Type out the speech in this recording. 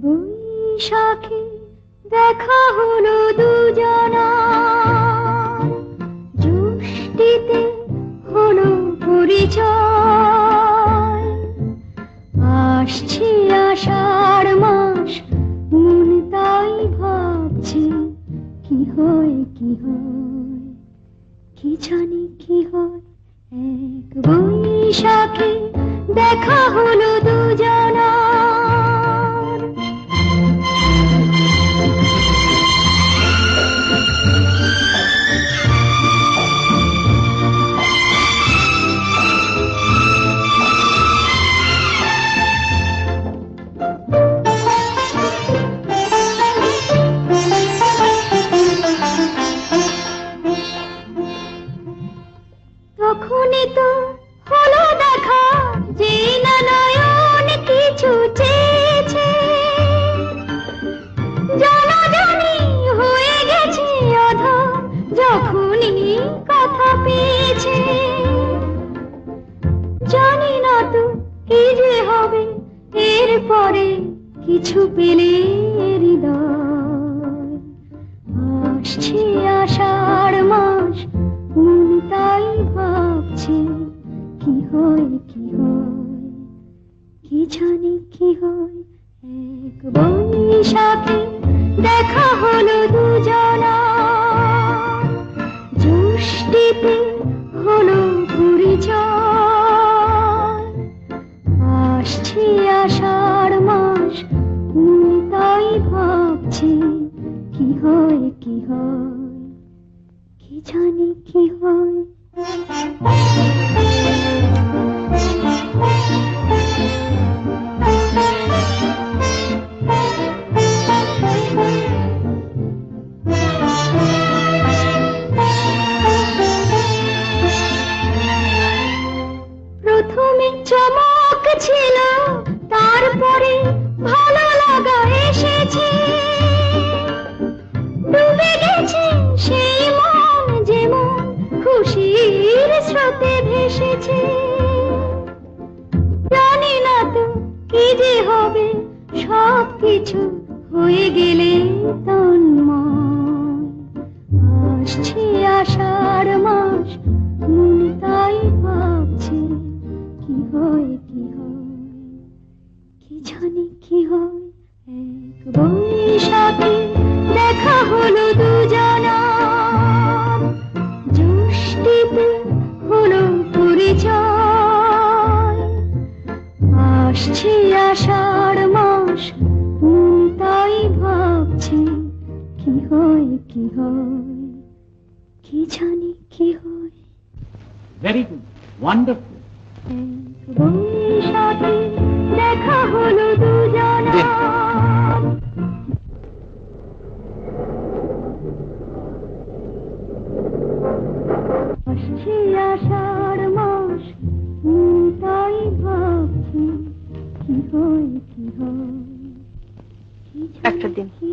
বৈশাখে দেখা হলো দুজনার, জ্যৈষ্ঠীতে হলো পরিচয়। আসছে আষাঢ় মাস, মন তাই ভাবছে কি হয় কি হয়, কি জানি কি হয়। এক বৈশাখে দেখা হলো দুজনার। তখনই তো হলো দেখা, যে না নয়ন কিছু চেয়েছে, জানাজানি হয়ে গেছে অধা যখনই কথা পেয়েছে। জানি না তো কি যে হবে এরপরে, কিছু পেলে হৃদয়। আসছে আষাঢ় মাস, মন তাই ভাবছে কি হয় কি হয়, কি জানি কি হয়। এক বৈশাখে দেখা হলো দুজনার, জ্যৈষ্ঠীতে হলো পরিচয়। আসছে আষাঢ় মাস, মন তাই ভাবছে কি হয় কি হয়, কি জানি কি হয়। প্রথমে চমক ছিল, তারপরে ভালো লাগা এসেছে। ডুবে গেছে সেই মন, যেমন খুশির স্রোতে ভেসেছে। জানি না তো কি যে হবে, সব কিছু হয়ে গেলে তন্ময়। আসছে আষাঢ় মাস, মন তাই ভাবছে কি হয় কি হয়, কি জানি কি হয়। এক বৈশাখে দেখা হলো দুজনার, জ্যৈষ্ঠীতে হলো পরিচয়। আসছে আষাঢ় মাস, মন তাই ভাবছে কি হয় কি হয়, কি জানি কি হয়। Very good, wonderful. এক বৈশাখে দেখা হলো দুজনার। আসছে আষাঢ় মাস, মন তাই ভাবছে কি হয় কি হয়, কি জানি কি